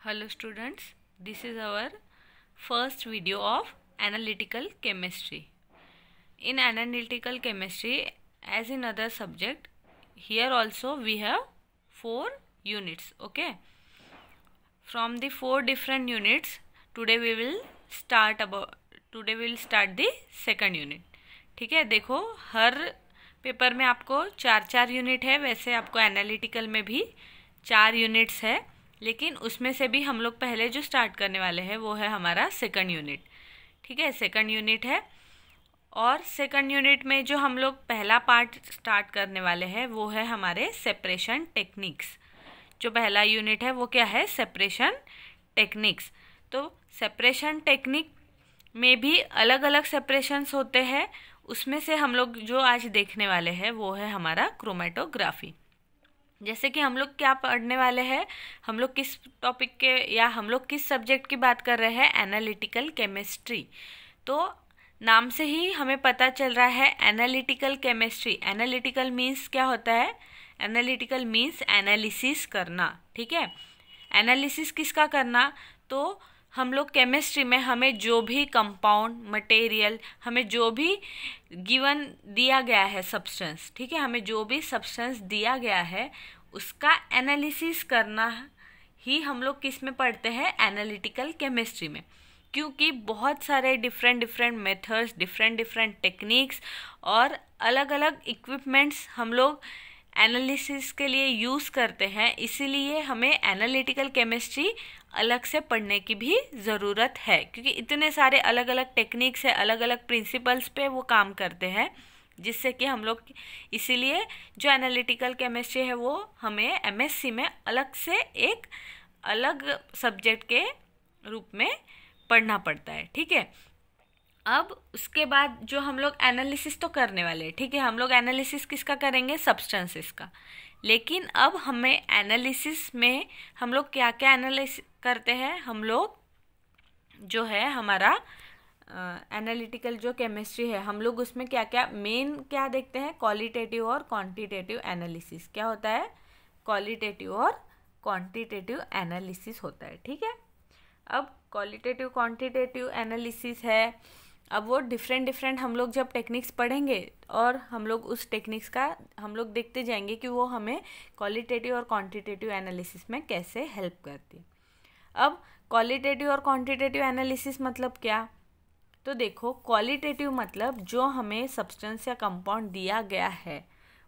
Hello students, this is our first video of analytical chemistry. In analytical chemistry, as in other subject, here also we have 4 units. Okay, from the 4 different units, today we will start the second unit. ठीक है, देखो हर paper में आपको 4 unit है, वैसे आपको analytical में भी 4 यूनिट्स है, लेकिन उसमें से भी हम लोग पहले जो स्टार्ट करने वाले हैं वो है हमारा सेकंड यूनिट. ठीक है, सेकंड यूनिट है. और सेकंड यूनिट में जो हम लोग पहला पार्ट स्टार्ट करने वाले हैं वो है हमारे सेपरेशन टेक्निक्स. जो पहला यूनिट है वो क्या है? Separation techniques. तो सेपरेशन टेक्निक में भी अलग अलग सेपरेशंस होते हैं. उसमें से हम लोग जो आज देखने वाले हैं वो है हमारा क्रोमेटोग्राफी. जैसे कि हम लोग क्या पढ़ने वाले हैं, हम लोग किस टॉपिक के या हम लोग किस सब्जेक्ट की बात कर रहे हैं? Analytical chemistry. तो नाम से ही हमें पता चल रहा है एनालिटिकल केमिस्ट्री. एनालिटिकल मीन्स क्या होता है? एनालिटिकल मीन्स एनालिसिस करना. ठीक है, एनालिसिस किसका करना? तो हम लोग केमिस्ट्री में हमें जो भी कंपाउंड मटेरियल, हमें जो भी गिवन दिया गया है सब्सटेंस, ठीक है, हमें जो भी सब्सटेंस दिया गया है उसका एनालिसिस करना ही हम लोग किस में पढ़ते हैं? एनालिटिकल केमिस्ट्री में. क्योंकि बहुत सारे डिफरेंट मेथड्स, डिफरेंट टेक्निक्स और अलग अलग इक्विपमेंट्स हम लोग एनालिसिस के लिए यूज़ करते हैं, इसीलिए हमें एनालिटिकल केमिस्ट्री अलग से पढ़ने की भी ज़रूरत है. क्योंकि इतने सारे अलग अलग टेक्निक्स है, अलग अलग प्रिंसिपल्स पे वो काम करते हैं, जिससे कि हम लोग इसीलिए जो एनालिटिकल केमिस्ट्री है वो हमें एमएससी में अलग से एक अलग सब्जेक्ट के रूप में पढ़ना पड़ता है. ठीक है, अब उसके बाद जो हम लोग एनालिसिस तो करने वाले हैं, ठीक है, हम लोग एनालिसिस किसका करेंगे? सब्सटेंसेस का. लेकिन अब हमें एनालिसिस में हम लोग क्या क्या एनालिसिस करते हैं? हम लोग जो है हमारा एनालिटिकल जो केमिस्ट्री है, हम लोग उसमें क्या क्या मेन क्या देखते हैं? क्वालिटेटिव और क्वांटिटेटिव एनालिसिस. क्या होता है? क्वालिटेटिव और क्वांटिटेटिव एनालिसिस होता है. ठीक है, अब क्वालिटेटिव क्वांटिटेटिव एनालिसिस है. अब वो डिफरेंट हम लोग जब टेक्निक्स पढ़ेंगे और हम लोग उस टेक्निक्स का हम लोग देखते जाएंगे कि वो हमें क्वालिटेटिव और क्वांटिटेटिव एनालिसिस में कैसे हेल्प करती है. अब क्वालिटेटिव और क्वांटिटेटिव एनालिसिस मतलब क्या? तो देखो, क्वालिटेटिव मतलब जो हमें सब्सटेंस या कंपाउंड दिया गया है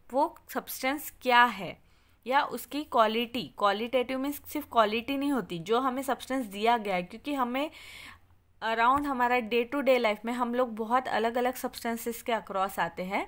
वो सब्सटेंस क्या है या उसकी क्वालिटी. क्वालिटेटिव में सिर्फ क्वालिटी नहीं होती, जो हमें सब्सटेंस दिया गया है, क्योंकि हमें अराउंड हमारा डे टू डे लाइफ में हम लोग बहुत अलग अलग सब्सटेंसेस के अक्रॉस आते हैं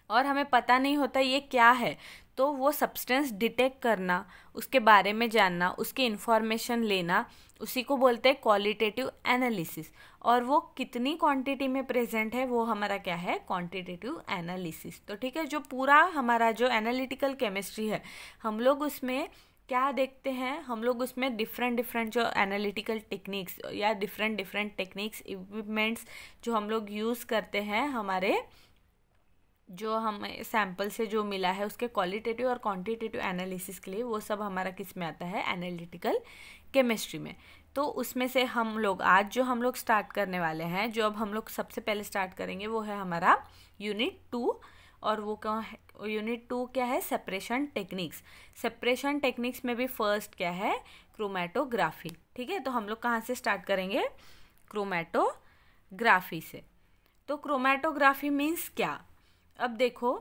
और हमें पता नहीं होता ये क्या है. तो वो सब्सटेंस डिटेक्ट करना, उसके बारे में जानना, उसकी इन्फॉर्मेशन लेना, उसी को बोलते हैं क्वालिटेटिव एनालिसिस. और वो कितनी क्वांटिटी में प्रेजेंट है वो हमारा क्या है? Quantitative analysis. तो ठीक है, जो पूरा हमारा जो एनालिटिकल केमिस्ट्री है हम लोग उसमें क्या देखते हैं? हम लोग उसमें डिफरेंट जो एनालिटिकल टेक्निक्स या डिफरेंट टेक्निक्स, इक्विपमेंट्स जो हम लोग यूज़ करते हैं हमारे जो हमें सैंपल से जो मिला है उसके क्वालिटेटिव और क्वांटिटेटिव एनालिसिस के लिए, वो सब हमारा किस में आता है? एनालिटिकल केमिस्ट्री में. तो उसमें से हम लोग आज जो हम लोग स्टार्ट करने वाले हैं, जो अब हम लोग सबसे पहले स्टार्ट करेंगे वो है हमारा यूनिट 2. और वो क्या है? यूनिट 2 क्या है? Separation techniques. सेपरेशन टेक्निक्स में भी फर्स्ट क्या है? क्रोमेटोग्राफी. ठीक है, तो हम लोग कहाँ से स्टार्ट करेंगे? क्रोमेटोग्राफी से. तो क्रोमेटोग्राफी मीन्स क्या? अब देखो,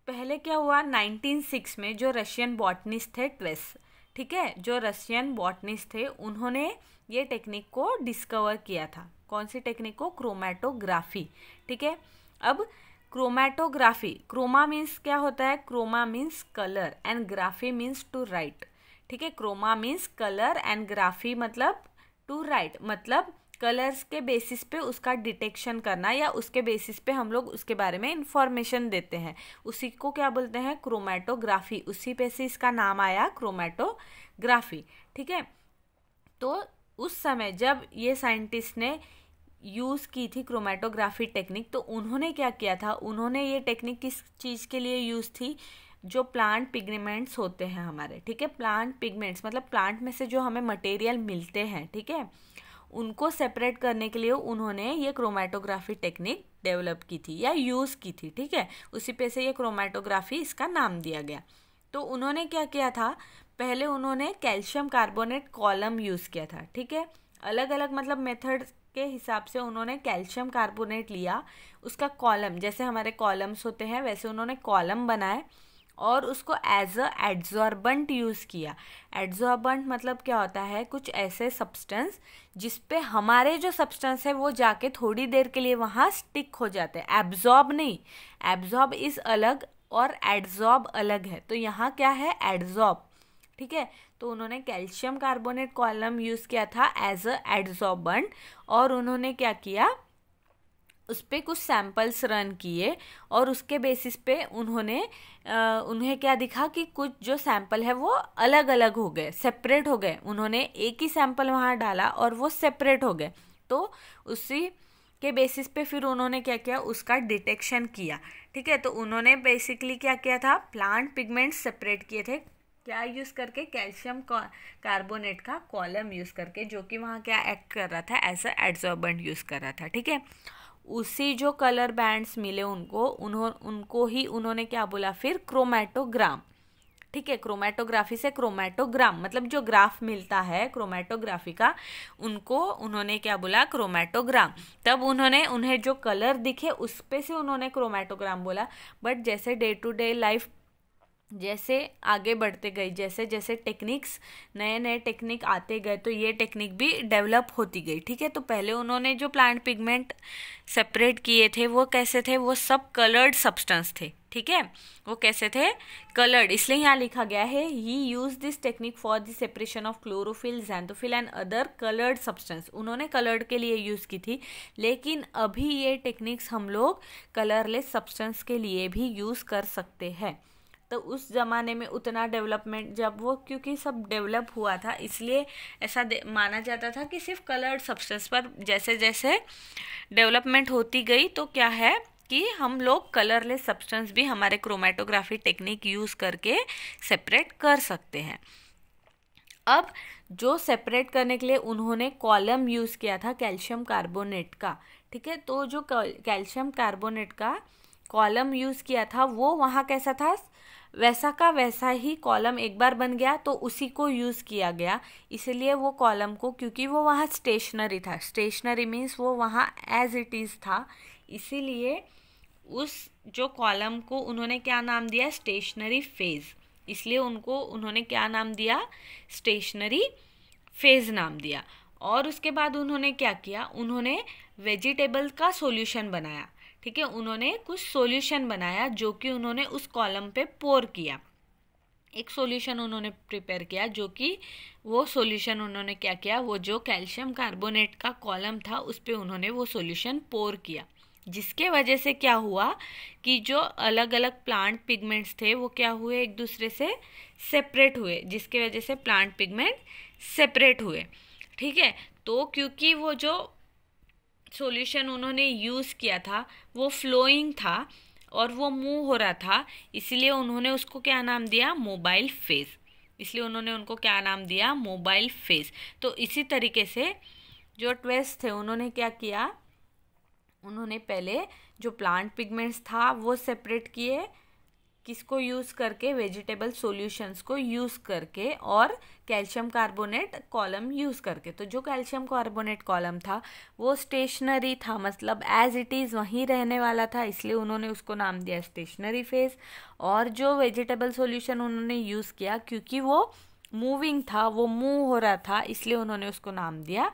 पहले क्या हुआ? 1906 में जो रशियन बॉटनिस्ट थे ट्वेस, ठीक है, जो रशियन बॉटनिस्ट थे उन्होंने ये टेक्निक को डिस्कवर किया था. कौन सी टेक्निक को? क्रोमेटोग्राफी. ठीक है, अब क्रोमेटोग्राफी, क्रोमा मीन्स क्या होता है? Chroma means colour and graphy means to write. ठीक है, chroma means colour and graphy मतलब टू राइट, मतलब कलर्स के बेसिस पे उसका डिटेक्शन करना या उसके बेसिस पे हम लोग उसके बारे में इंफॉर्मेशन देते हैं, उसी को क्या बोलते हैं? क्रोमेटोग्राफी. उसी पे से इसका नाम आया क्रोमेटोग्राफी. ठीक है, तो उस समय जब ये साइंटिस्ट ने यूज़ की थी क्रोमेटोग्राफी टेक्निक, तो उन्होंने क्या किया था? उन्होंने ये टेक्निक किस चीज़ के लिए यूज़ थी? जो प्लांट पिगमेंट्स होते हैं हमारे, ठीक है, प्लांट पिगमेंट्स मतलब प्लांट में से जो हमें मटेरियल मिलते हैं, ठीक है, उनको सेपरेट करने के लिए उन्होंने ये क्रोमेटोग्राफी टेक्निक डेवलप की थी या यूज़ की थी, ठीक है, उसी पे से ये क्रोमेटोग्राफी इसका नाम दिया गया। तो उन्होंने क्या किया था, पहले उन्होंने कैल्शियम कार्बोनेट कॉलम यूज़ किया था, ठीक है, अलग अलग मतलब मेथड के हिसाब से उन्होंने कैल्शियम कार्बोनेट लिया, उसका कॉलम, जैसे हमारे कॉलम्स होते हैं वैसे उन्होंने कॉलम बनाए और उसको एज अ एड्जॉर्बेंट यूज़ किया। एड्जॉर्बेंट मतलब क्या होता है, कुछ ऐसे सब्सटेंस जिसपे हमारे जो सब्सटेंस है वो जाके थोड़ी देर के लिए वहाँ स्टिक हो जाते हैं, एब्जॉर्ब नहीं, एब्जॉर्ब इज़ अलग और एड्जॉर्ब अलग है, तो यहाँ क्या है, एड्जॉर्ब, ठीक है। तो उन्होंने कैल्शियम कार्बोनेट कॉलम यूज़ किया था एज अ एड्जॉर्बेंट और उन्होंने क्या किया, उस पर कुछ सैम्पल्स रन किए और उसके बेसिस पे उन्हें क्या दिखा कि कुछ जो सैंपल है वो अलग अलग हो गए, सेपरेट हो गए, उन्होंने एक ही सैंपल वहाँ डाला और वो सेपरेट हो गए। तो उसी के बेसिस पे फिर उन्होंने क्या किया, उसका डिटेक्शन किया, ठीक है। तो उन्होंने बेसिकली क्या किया था, प्लांट पिगमेंट्स सेपरेट किए थे, क्या यूज़ करके, कैल्शियम कार्बोनेट का कॉलम यूज़ करके, जो कि वहाँ क्या एक्ट कर रहा था, एज अ एड्जॉर्बेंट यूज़ कर रहा था, ठीक है। उसी जो कलर बैंड्स मिले उनको ही उन्होंने क्या बोला फिर, क्रोमेटोग्राम, ठीक है। क्रोमेटोग्राफी से क्रोमेटोग्राम मतलब जो ग्राफ मिलता है क्रोमेटोग्राफी का, उन्होंने क्या बोला, क्रोमेटोग्राम। तब उन्हें जो कलर दिखे उस पे से उन्होंने क्रोमेटोग्राम बोला। बट जैसे डे टू डे लाइफ जैसे आगे बढ़ते गई, जैसे जैसे टेक्निक्स, नए नए टेक्निक आते गए, तो ये टेक्निक भी डेवलप होती गई, ठीक है। तो पहले उन्होंने जो प्लांट पिगमेंट सेपरेट किए थे वो कैसे थे, वो सब कलर्ड सब्सटेंस थे, ठीक है, वो कैसे थे, कलर्ड, इसलिए यहाँ लिखा गया है, he use this technique for the separation of chlorophyll, xanthophyll and other coloured substance. उन्होंने कलर्ड के लिए यूज़ की थी, लेकिन अभी ये टेक्निक्स हम लोग कलरलेस सब्सटेंस के लिए भी यूज़ कर सकते हैं। तो उस ज़माने में उतना डेवलपमेंट, जब वो क्योंकि सब डेवलप हुआ था इसलिए ऐसा माना जाता था कि सिर्फ कलर्ड सब्सटेंस, पर जैसे जैसे डेवलपमेंट होती गई तो क्या है कि हम लोग कलरलेस सब्सटेंस भी हमारे क्रोमेटोग्राफी टेक्निक यूज़ करके सेपरेट कर सकते हैं। अब जो सेपरेट करने के लिए उन्होंने कॉलम यूज़ किया था कैल्शियम कार्बोनेट का, ठीक है। तो जो कैल्शियम कार्बोनेट का कॉलम यूज़ किया था वो वहाँ कैसा था, वैसा का वैसा ही कॉलम एक बार बन गया, तो उसी को यूज़ किया गया। इसलिए वो कॉलम को, क्योंकि वो वहाँ स्टेशनरी था, स्टेशनरी मीन्स वो वहाँ एज इट इज़ था, इसीलिए उस जो कॉलम को उन्होंने क्या नाम दिया, स्टेशनरी फेज, इसलिए उन्होंने क्या नाम दिया, स्टेशनरी फेज नाम दिया। और उसके बाद उन्होंने क्या किया, उन्होंने वेजिटेबल का सॉल्यूशन बनाया, ठीक है, उन्होंने कुछ सॉल्यूशन बनाया जो कि उन्होंने उस कॉलम पे पोर किया, एक सॉल्यूशन उन्होंने प्रिपेयर किया, जो कि वो सॉल्यूशन उन्होंने क्या किया, वो जो कैल्शियम कार्बोनेट का कॉलम था उस पे उन्होंने वो सॉल्यूशन पोर किया, जिसके वजह से क्या हुआ कि जो अलग अलग प्लांट पिगमेंट्स थे वो क्या हुए, एक दूसरे से सेपरेट हुए, जिसके वजह से प्लांट पिगमेंट सेपरेट हुए, ठीक है। तो क्योंकि वो जो सॉल्यूशन उन्होंने यूज़ किया था वो फ्लोइंग था और वो मूव हो रहा था, इसलिए उन्होंने उसको क्या नाम दिया, मोबाइल फेज, इसलिए उन्होंने उनको क्या नाम दिया, मोबाइल फेज। तो इसी तरीके से जो ट्वेस्ट थे उन्होंने क्या किया, उन्होंने पहले जो प्लांट पिगमेंट्स था वो सेपरेट किए, किसको यूज़ करके, वेजिटेबल सॉल्यूशंस को यूज़ करके और कैल्शियम कार्बोनेट कॉलम यूज़ करके। तो जो कैल्शियम कार्बोनेट कॉलम था वो स्टेशनरी था, मतलब एज इट इज़ वहीं रहने वाला था, इसलिए उन्होंने उसको नाम दिया स्टेशनरी फेज। और जो वेजिटेबल सॉल्यूशन उन्होंने यूज़ किया, क्योंकि वो मूविंग था, वो मूव हो रहा था, इसलिए उन्होंने उसको नाम दिया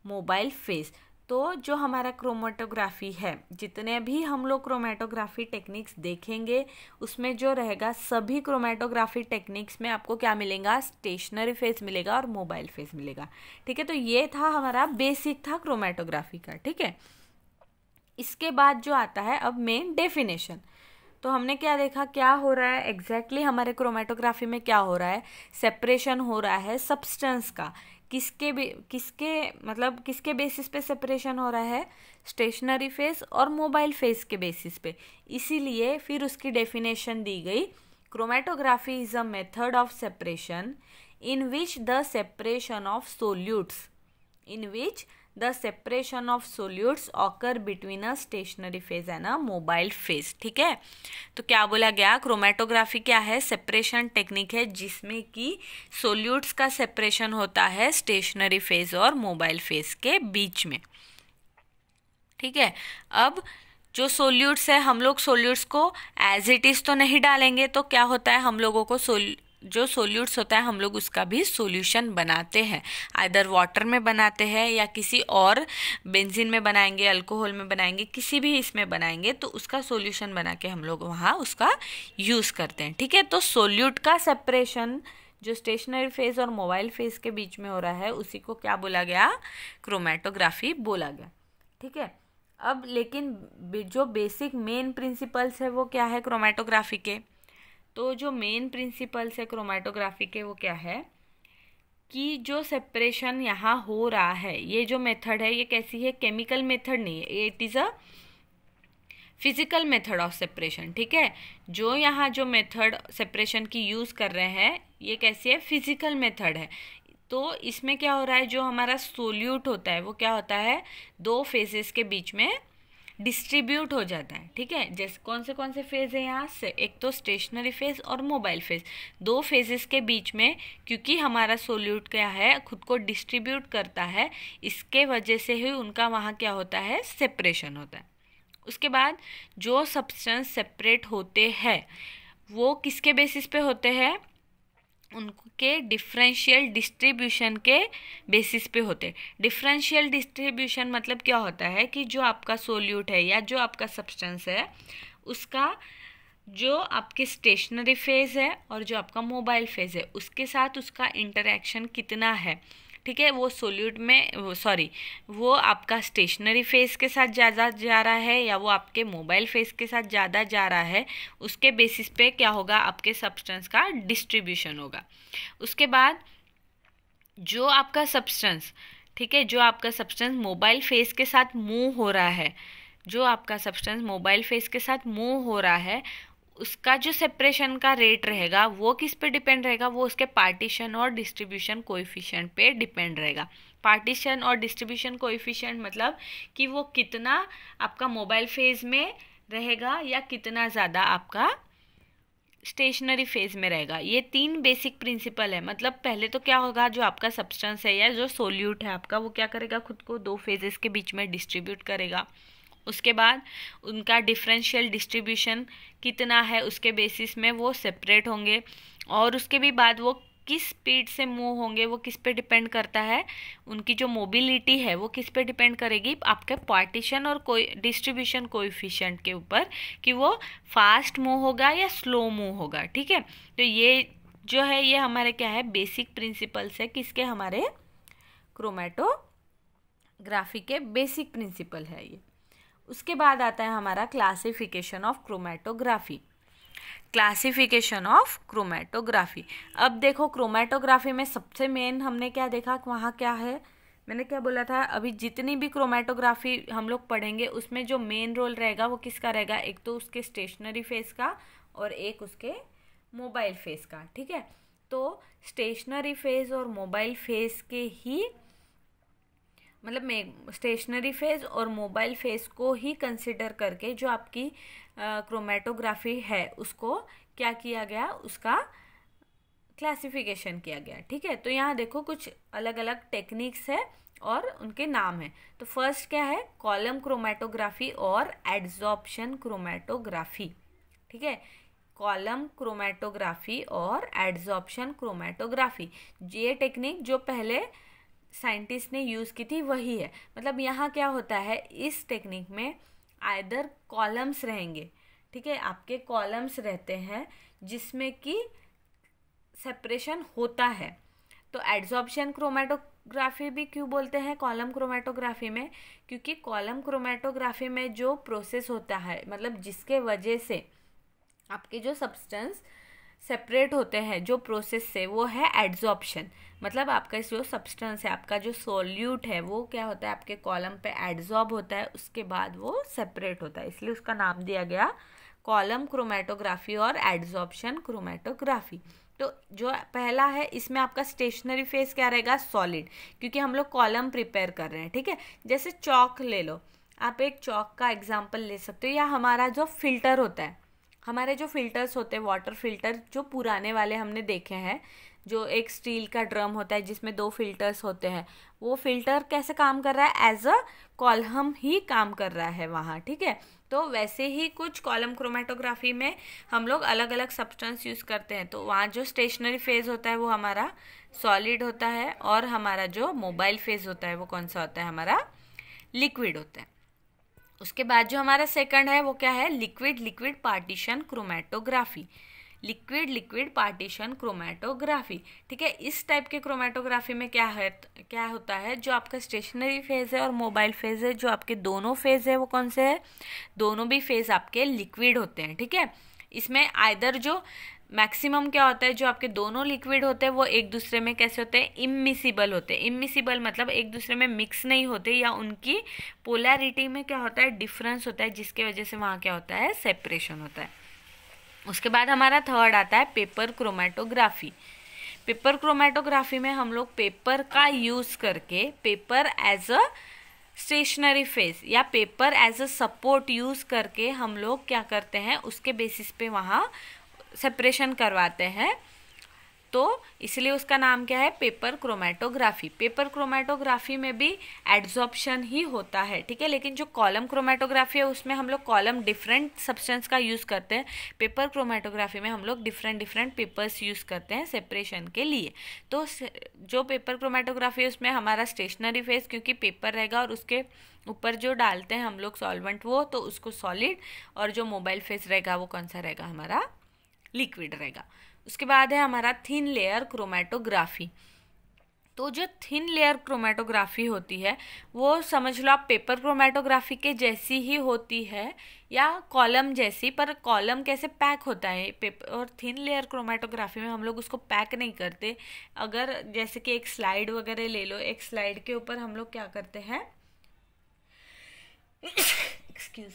मोबाइल फेज। तो जो हमारा क्रोमेटोग्राफी है, जितने भी हम लोग क्रोमेटोग्राफी टेक्निक्स देखेंगे उसमें जो रहेगा, सभी क्रोमेटोग्राफी टेक्निक्स में आपको क्या मिलेगा, स्टेशनरी फेज मिलेगा और मोबाइल फेज मिलेगा, ठीक है। तो ये था हमारा बेसिक था क्रोमेटोग्राफी का, ठीक है। इसके बाद जो आता है अब मेन डेफिनेशन, तो हमने क्या देखा, क्या हो रहा है एग्जैक्टली हमारे क्रोमेटोग्राफी में, क्या हो रहा है, सेपरेशन हो रहा है सब्सटेंस का, किसके बेसिस पे सेपरेशन हो रहा है, स्टेशनरी फेज और मोबाइल फेज के बेसिस पे। इसीलिए फिर उसकी डेफिनेशन दी गई Chromatography is a method of separation in which the separation of solutes occur between a stationary phase and a mobile phase. ठीक है, तो क्या बोला गया, क्रोमेटोग्राफी क्या है, सेपरेशन टेक्निक है जिसमें कि सोल्यूट्स का सेपरेशन होता है स्टेशनरी फेज और मोबाइल फेज के बीच में. ठीक है, अब जो सोल्यूट्स है, हम लोग सोल्यूट्स को एज इट इज़ तो नहीं डालेंगे, तो क्या होता है, हम लोगों को जो सोल्यूट्स होता है हम लोग उसका भी सॉल्यूशन बनाते हैं. आइदर वाटर में बनाते हैं या किसी और बेंजीन में बनाएंगे, अल्कोहल में बनाएंगे, किसी भी इसमें बनाएंगे, तो उसका सॉल्यूशन बना के हम लोग वहाँ उसका यूज़ करते हैं. ठीक है, तो सोल्यूट का सेपरेशन जो स्टेशनरी फेज और मोबाइल फेज के बीच में हो रहा है उसी को क्या बोला गया, क्रोमेटोग्राफी बोला गया. ठीक है, अब लेकिन जो बेसिक मेन प्रिंसिपल्स है वो क्या है क्रोमेटोग्राफी के, तो जो मेन प्रिंसिपल्स है क्रोमेटोग्राफी के वो क्या है कि जो सेपरेशन यहाँ हो रहा है, ये जो मेथड है ये कैसी है, केमिकल मेथड नहीं है, it is a physical method of separation. ठीक है, जो यहाँ जो मेथड सेपरेशन की यूज़ कर रहे हैं ये कैसी है, फिजिकल मेथड है. तो इसमें क्या हो रहा है, जो हमारा सोल्यूट होता है वो क्या होता है, दो फेजेस के बीच में डिस्ट्रीब्यूट हो जाता है. ठीक है, जैसे कौन से फेज है यहाँ से, एक तो स्टेशनरी फेज और मोबाइल फेज, दो फेजेस के बीच में, क्योंकि हमारा सोल्यूट क्या है खुद को डिस्ट्रीब्यूट करता है, इसके वजह से ही उनका वहाँ क्या होता है, सेपरेशन होता है. उसके बाद जो सब्सटेंस सेपरेट होते हैं वो किसके बेसिस पे होते हैं, उनके डिफरेंशियल डिस्ट्रीब्यूशन के बेसिस पे होते. डिफरेंशियल डिस्ट्रीब्यूशन मतलब क्या होता है कि जो आपका सोल्यूट है या जो आपका सब्सटेंस है उसका जो आपके स्टेशनरी फेज है और जो आपका मोबाइल फेज है उसके साथ उसका इंटरेक्शन कितना है. ठीक है, वो सोल्यूट में वो आपका स्टेशनरी फेज के साथ ज़्यादा जा रहा है या वो आपके मोबाइल फेज के साथ ज़्यादा जा रहा है, उसके बेसिस पे क्या होगा, आपके सब्सटेंस का डिस्ट्रीब्यूशन होगा. उसके बाद जो आपका सब्सटेंस, ठीक है, जो आपका सब्सटेंस मोबाइल फेज के साथ मूव हो रहा है, जो आपका सब्सटेंस मोबाइल फेज के साथ मूव हो रहा है उसका जो सेपरेशन का रेट रहेगा वो किस पे डिपेंड रहेगा, वो उसके पार्टीशन और डिस्ट्रीब्यूशन कोएफिशिएंट पे डिपेंड रहेगा. पार्टीशन और डिस्ट्रीब्यूशन कोएफिशिएंट मतलब कि वो कितना आपका मोबाइल फेज में रहेगा या कितना ज़्यादा आपका स्टेशनरी फेज में रहेगा. ये तीन बेसिक प्रिंसिपल है. मतलब पहले तो क्या होगा, जो आपका सब्सटेंस है या जो सोल्यूट है आपका वो क्या करेगा, खुद को दो फेजेस के बीच में डिस्ट्रीब्यूट करेगा. उसके बाद उनका डिफरेंशियल डिस्ट्रीब्यूशन कितना है उसके बेसिस में वो सेपरेट होंगे. और उसके भी बाद वो किस स्पीड से मूव होंगे वो किस पे डिपेंड करता है, उनकी जो मोबिलिटी है वो किस पे डिपेंड करेगी, आपके पार्टीशन और कोई डिस्ट्रीब्यूशन कोएफिशिएंट के ऊपर, कि वो फास्ट मूव होगा या स्लो मूव होगा. ठीक है, तो ये जो है ये हमारे क्या है, बेसिक प्रिंसिपल्स है किसके, हमारे क्रोमेटोग्राफी के बेसिक प्रिंसिपल है ये. उसके बाद आता है हमारा classification of chromatography. Classification of chromatography. अब देखो क्रोमेटोग्राफी में सबसे मेन हमने क्या देखा, वहाँ क्या है, मैंने क्या बोला था, अभी जितनी भी क्रोमेटोग्राफी हम लोग पढ़ेंगे उसमें जो मेन रोल रहेगा वो किसका रहेगा, एक तो उसके स्टेशनरी फेज का और एक उसके मोबाइल फेज का. ठीक है, तो स्टेशनरी फेज और मोबाइल फेज के ही मतलब स्टेशनरी फेज और मोबाइल फेज को ही कंसिडर करके जो आपकी क्रोमेटोग्राफी है उसको क्या किया गया, उसका क्लासिफिकेशन किया गया. ठीक है, तो यहाँ देखो कुछ अलग अलग टेक्निक्स है और उनके नाम है. तो फर्स्ट क्या है, कॉलम क्रोमेटोग्राफी और एड्सॉर्प्शन क्रोमेटोग्राफी. ठीक है, कॉलम क्रोमेटोग्राफी और एड्सॉर्प्शन क्रोमेटोग्राफी, ये टेक्निक जो पहले साइंटिस्ट ने यूज़ की थी वही है. मतलब यहाँ क्या होता है, इस टेक्निक में आइदर कॉलम्स रहेंगे. ठीक है, आपके कॉलम्स रहते हैं जिसमें कि सेपरेशन होता है. तो एड्सॉर्प्शन क्रोमेटोग्राफी भी क्यों बोलते हैं कॉलम क्रोमेटोग्राफी में, क्योंकि कॉलम क्रोमेटोग्राफी में जो प्रोसेस होता है, मतलब जिसके वजह से आपके जो सब्सटेंस सेपरेट होते हैं जो प्रोसेस से, वो है एड्सॉर्प्शन. मतलब आपका जो सब्सटेंस है, आपका जो सोल्यूट है वो क्या होता है, आपके कॉलम पे एड्सॉर्ब होता है, उसके बाद वो सेपरेट होता है, इसलिए उसका नाम दिया गया कॉलम क्रोमेटोग्राफी और एडजॉर्प्शन क्रोमेटोग्राफी। तो जो पहला है इसमें आपका स्टेशनरी फेज क्या रहेगा, सॉलिड, क्योंकि हम लोग कॉलम प्रिपेयर कर रहे हैं, ठीक है। जैसे चौक ले लो, आप एक चौक का एग्जांपल ले सकते हो, या हमारा जो फिल्टर होता है, हमारे जो फिल्टर्स होते हैं वाटर फिल्टर, जो पुराने वाले हमने देखे हैं, जो एक स्टील का ड्रम होता है जिसमें 2 फिल्टर्स होते हैं, वो फिल्टर कैसे काम कर रहा है, एज अ कॉलम ही काम कर रहा है वहाँ, ठीक है। तो वैसे ही कुछ कॉलम क्रोमेटोग्राफी में हम लोग अलग अलग सब्सटेंस यूज़ करते हैं। तो वहाँ जो स्टेशनरी फेज होता है वो हमारा सॉलिड होता है, और हमारा जो मोबाइल फेज होता है वो कौन सा होता है, हमारा लिक्विड होता है। उसके बाद जो हमारा सेकंड है वो क्या है, liquid liquid partition chromatography. Liquid liquid partition chromatography, ठीक है। इस टाइप के क्रोमेटोग्राफी में क्या होता है, जो आपका स्टेशनरी फेज है और मोबाइल फेज है, जो आपके दोनों फेज है वो कौन से है, दोनों भी फेज आपके लिक्विड होते हैं, ठीक है। इसमें आइदर जो मैक्सिमम क्या होता है, जो आपके दोनों लिक्विड होते हैं वो एक दूसरे में कैसे होते हैं, इमिसिबल होते हैं। इमिसिबल मतलब एक दूसरे में मिक्स नहीं होते, या उनकी पोलैरिटी में क्या होता है, डिफरेंस होता है, जिसके वजह से वहाँ क्या होता है, सेपरेशन होता है। उसके बाद हमारा थर्ड आता है पेपर क्रोमेटोग्राफी। पेपर क्रोमेटोग्राफी में हम लोग पेपर का यूज़ करके, paper as a stationary phase या paper as a support use करके हम लोग क्या करते हैं, उसके बेसिस पे वहाँ सेपरेशन करवाते हैं। तो इसलिए उसका नाम क्या है, पेपर क्रोमेटोग्राफी। पेपर क्रोमेटोग्राफी में भी एडजॉर्प्शन ही होता है, ठीक है। लेकिन जो कॉलम क्रोमेटोग्राफी है उसमें हम लोग कॉलम डिफरेंट सब्सटेंस का यूज़ करते हैं। पेपर क्रोमेटोग्राफी में हम लोग डिफरेंट पेपर्स यूज़ करते हैं सेपरेशन के लिए। तो जो पेपर क्रोमेटोग्राफी है उसमें हमारा स्टेशनरी फेज, क्योंकि पेपर रहेगा और उसके ऊपर जो डालते हैं हम लोग सॉल्वेंट वो, तो उसको सॉलिड, और जो मोबाइल फेज रहेगा वो कौन सा रहेगा, हमारा लिक्विड रहेगा। उसके बाद है हमारा थिन लेयर क्रोमेटोग्राफी। तो जो थिन लेयर क्रोमेटोग्राफी होती है वो समझ लो आप पेपर क्रोमेटोग्राफी के जैसी ही होती है, या कॉलम जैसी, पर कॉलम कैसे पैक होता है पेपर, और थिन लेयर क्रोमेटोग्राफी में हम लोग उसको पैक नहीं करते। अगर जैसे कि एक स्लाइड वगैरह ले लो, एक स्लाइड के ऊपर हम लोग क्या करते हैं एक्सक्यूज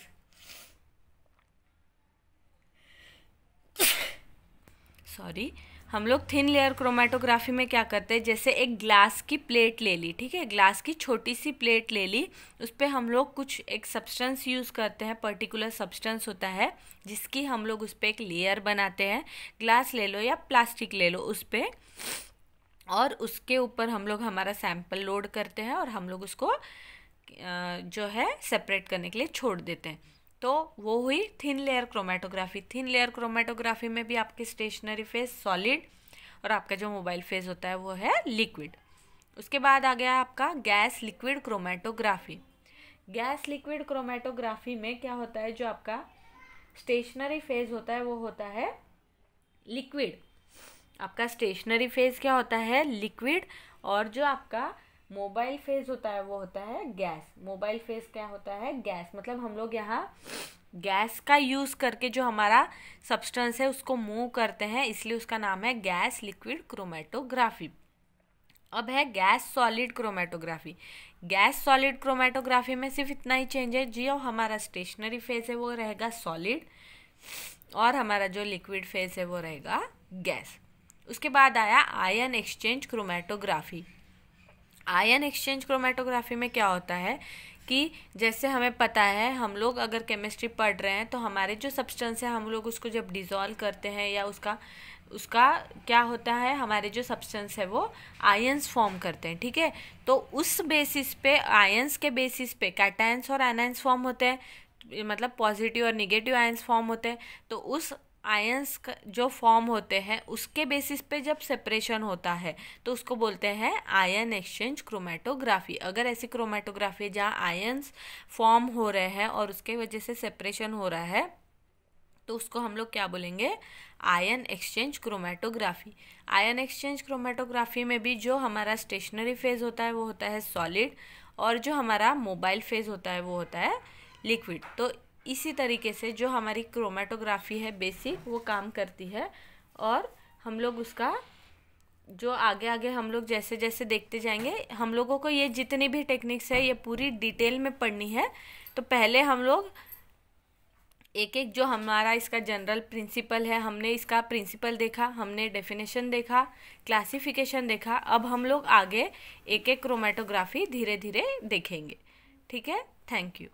सॉरी, हम लोग थिन लेयर क्रोमेटोग्राफी में क्या करते हैं, जैसे एक ग्लास की प्लेट ले ली, ठीक है, ग्लास की छोटी सी प्लेट ले ली, उस पर हम लोग कुछ एक सब्सटेंस यूज़ करते हैं, पर्टिकुलर सब्सटेंस होता है जिसकी हम लोग उस पर एक लेयर बनाते हैं। ग्लास ले लो या प्लास्टिक ले लो उस पर, और उसके ऊपर हम लोग हमारा सैंपल लोड करते हैं और हम लोग उसको जो है सेपरेट करने के लिए छोड़ देते हैं। तो वो हुई thin layer chromatography. Thin layer chromatography में भी आपके स्टेशनरी फेज सॉलिड, और आपका जो मोबाइल फेज होता है वो है लिक्विड। उसके बाद आ गया आपका gas liquid chromatography. Gas liquid chromatography में क्या होता है, जो आपका स्टेशनरी फेज होता है वो होता है लिक्विड। आपका स्टेशनरी फेज क्या होता है, लिक्विड, और जो आपका मोबाइल फेज होता है वो होता है गैस। मोबाइल फेज क्या होता है, गैस। मतलब हम लोग यहाँ गैस का यूज़ करके जो हमारा सब्सटेंस है उसको मूव करते हैं, इसलिए उसका नाम है गैस लिक्विड क्रोमेटोग्राफी। अब है gas solid chromatography. Gas solid chromatography में सिर्फ इतना ही चेंज है, जो हमारा स्टेशनरी फेज है वो रहेगा सॉलिड, और हमारा जो लिक्विड फेज है वो रहेगा गैस। उसके बाद आया ion exchange chromatography. Ion exchange chromatography में क्या होता है कि जैसे हमें पता है, हम लोग अगर केमिस्ट्री पढ़ रहे हैं तो हमारे जो सब्सटेंस है हम लोग उसको जब डिज़ोल्व करते हैं या उसका क्या होता है, हमारे जो सब्सटेंस है वो आयंस फॉर्म करते हैं, ठीक है। तो उस बेसिस पे, आयंस के बेसिस पे कैटायंस और एनायंस फॉर्म होते हैं, मतलब पॉजिटिव और निगेटिव आयंस फॉर्म होते हैं। तो उस आयंस जो फॉर्म होते हैं उसके बेसिस पे जब सेपरेशन होता है तो उसको बोलते हैं आयन एक्सचेंज क्रोमेटोग्राफी। अगर ऐसी क्रोमेटोग्राफी जहाँ आयंस फॉर्म हो रहे हैं और उसके वजह से सेपरेशन हो रहा है तो उसको हम लोग क्या बोलेंगे, ion exchange chromatography. Ion exchange chromatography में भी जो हमारा स्टेशनरी फेज होता है वो होता है सॉलिड, और जो हमारा मोबाइल फेज होता है वो होता है लिक्विड। तो इसी तरीके से जो हमारी क्रोमेटोग्राफी है बेसिक वो काम करती है, और हम लोग उसका जो आगे आगे हम लोग जैसे जैसे देखते जाएंगे, हम लोगों को ये जितनी भी टेक्निक्स है ये पूरी डिटेल में पढ़नी है। तो पहले हम लोग एक एक जो हमारा इसका जनरल प्रिंसिपल है, हमने इसका प्रिंसिपल देखा, हमने डेफिनेशन देखा, क्लासिफिकेशन देखा। अब हम लोग आगे एक एक क्रोमेटोग्राफी धीरे धीरे देखेंगे। ठीक है, थैंक यू।